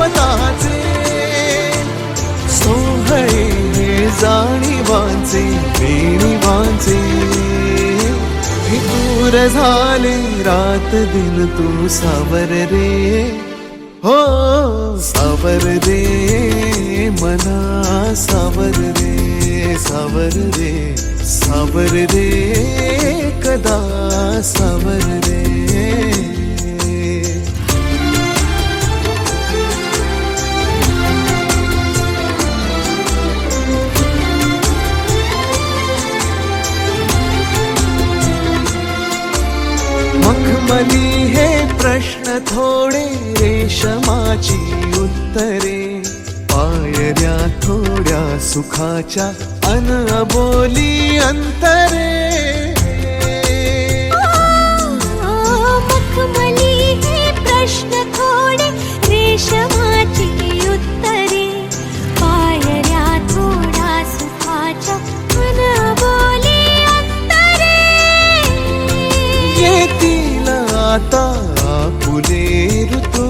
स्वतःचे सोहळे जाणीवांचे बेणीवांचे दूर झाले रात दिन तू सावर रे हो सावर रे मना सावर रे सावर रे सावर रे कदा सावर रे मखमली हे प्रश्न थोडे रेशमाची उत्तरे पायऱ्या थोड्या सुखाच्या अनबोली अंतरे मखमली हे प्रश्न थोडे रेशमाची उत्तरे पायऱ्या थोड्या सुखाच्या अनबोली अंतरे येतील आता फुले ऋतू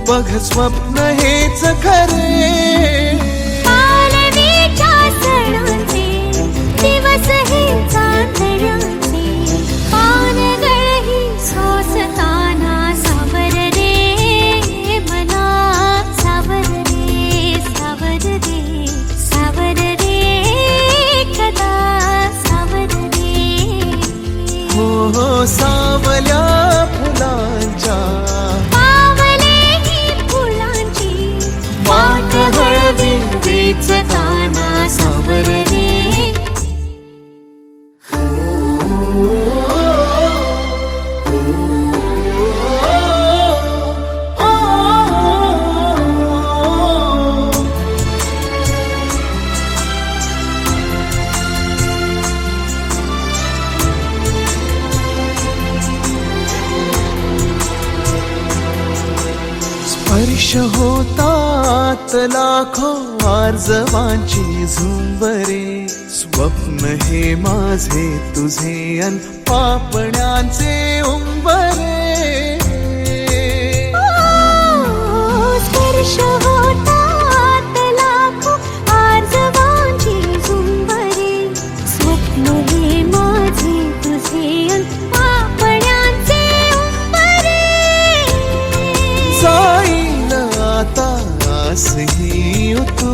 बघ स्वप्न हेच खरे पालवीच्या सणांचे दिवस हे चांदण्याचे पानगळही सोसताना सावर रे मना सावर रे सावर रे सावर रे कदा सावर रे हो हो सावल्या फुलांच्या वाट हळवी वेचताना सावर रे स्पर्श होतात लाखो आर्जवांची झुंबरे स्वप्न हे माझे तुझे अन पापण्यांचे उंबरे स्पर्श होतात लाखो आर्जवांची झुंबरे स्वप्न हे माझे तुझे अन पापण्यांचे उंबरे जाईल आता आसही तू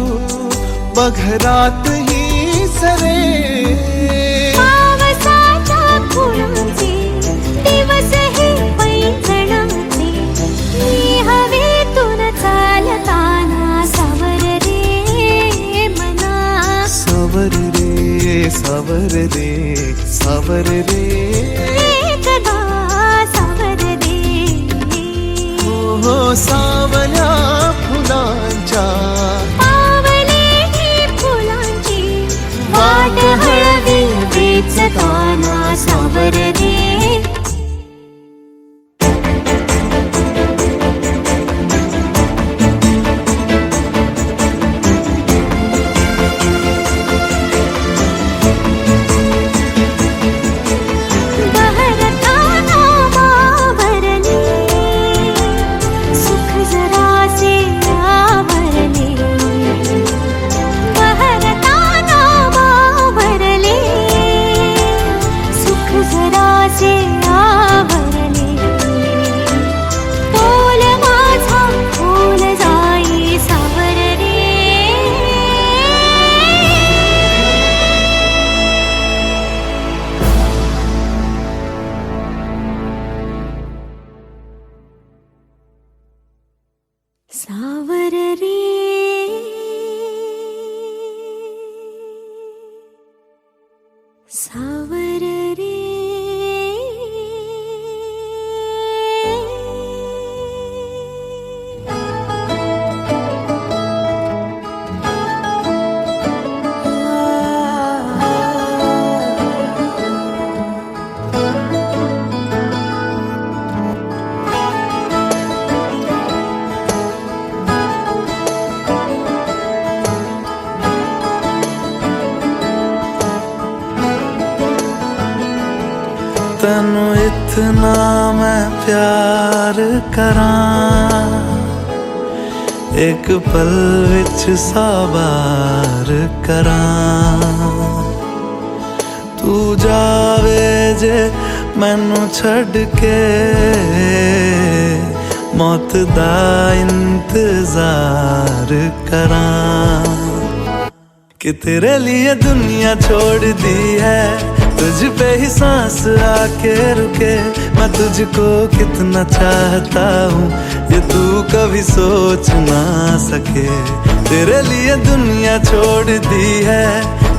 बघरात ही सरे पावसाच्या फुलांचे दिवस हे पैंजणाचे मी हवेतून चालताना सावर रे मना सावर रे सावर रे सावर रे कदा सावर रे हो सावल्या फुलांच्या पावले फुलांची वाट हळवी वेचताना सावर रे सावर रे सावर रे तैनू इतना मैं प्यार करां एक पल विच साबार करां तू जावे जे मैनू छड़ के मौत दा इंतजार करां कि तेरे लिए दुनिया छोड़ दी है तुझ पे ही सांस आके रुके मैं तुझको कितना चाहता हूँ ये तू कभी सोच ना सके तेरे लिए दुनिया छोड़ दी है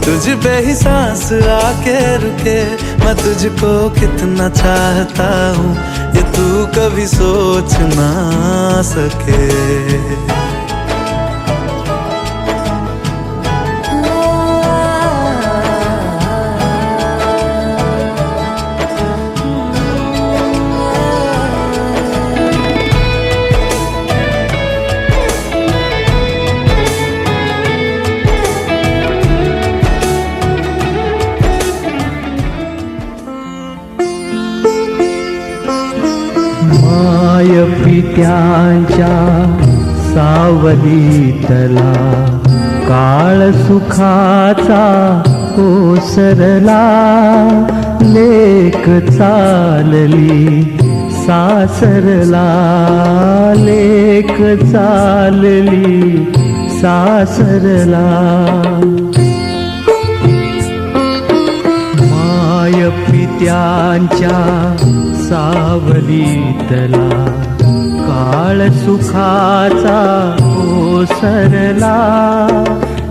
तुझ पे ही सांस आके रुके मैं तुझको कितना चाहता हूँ ये तू कभी सोच ना सके माय पित्यांच्या सावलीतला काळ सुखाचा ओसरला लेक चालली सासरला लेक चालली सासरला माय पित्यांच्या सावलीतला काळ सुखाचा ओसरला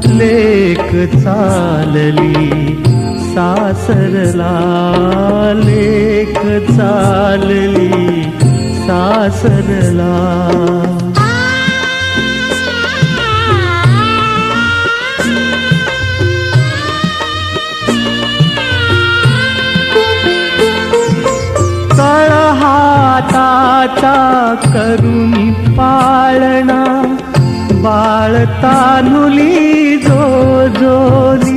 लेक चालली सासरला लेक चालली सासरला हाताचा करुणी पाळणा बाळतानुली जोजोली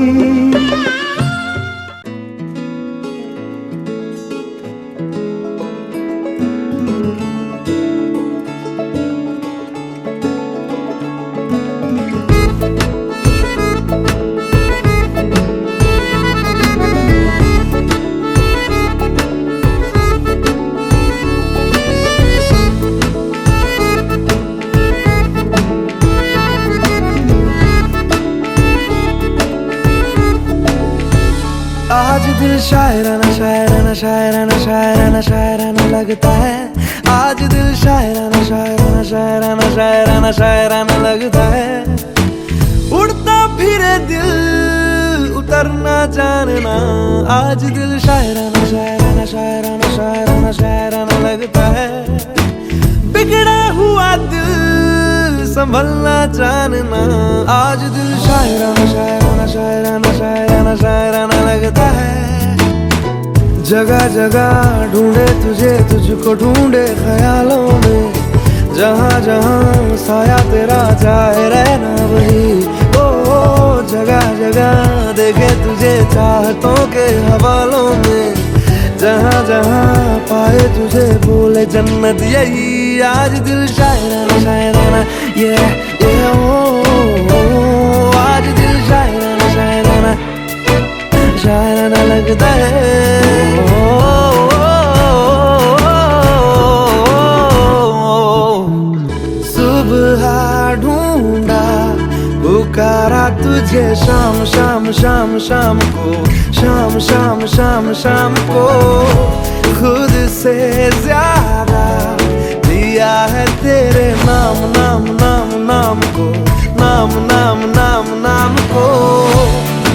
आज दिल शायराना शायराना शायराना शायराना शायराना लगता है आज दिल शायराना शायराना शायराना शायराना शायराना लगता है उड़ता फिरे दिल उतरना जानना आज दिल शायराना शायराना शायराना शायराना शायराना लगता है बिगड़ा हुआ दिल संभलना जानना आज दिल शायराना शायराना शायराना शायराना शायराना लगता है जगह जगह ढूंढे तुझे तुझको ढूंढे ख्यालों में जहाँ जहाँ साया तेरा जाए रहना वही ओ जगह जगह देखे तुझे चाहतों के हवालों में जहाँ जहाँ पाए तुझे बोले जन्नत यही आज दिल शायराना शायराना ये ओ आज दिल शायराना शायराना शायराना लगता है सुबह ढूंढा पुकारा तुझे शाम शाम शाम शाम को शाम शाम शाम शाम को खुद से ज्यादा दिया है तेरे नाम नाम नाम नाम को नाम नाम नाम नाम को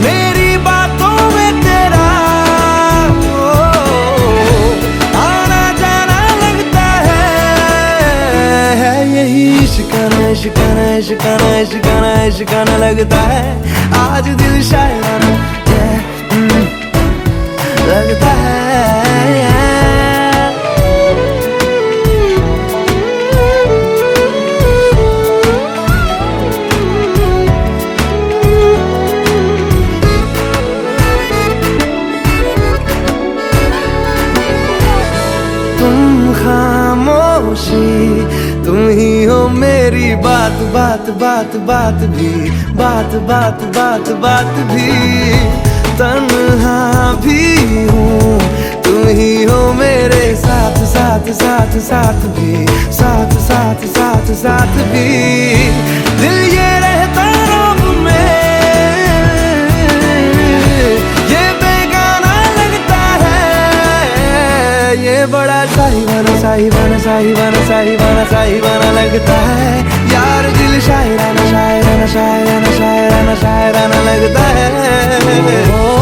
मेरी बातों में तेरा आना जाना लगता है यही इश्काना इश्काना इश्काना इश्काना इश्काना लगता है आज दिल शायराना लगता है तुम ही हो मेरी बात बात बात बात भी, बात बात बात बात भी, तन्हा भी हूँ, तुम ही हो मेरे साथ साथ साथ साथ भी, साथ साथ साथ साथ भी। दिल ये रहता रब में, ये बेगाना लगता है, ये बड़ा साहिवाना साहिवाना साहिवाना साहिवाना साहिवाना लगता है यार। दिल शायराना शायराना शायराना शायराना शायराना लगता है।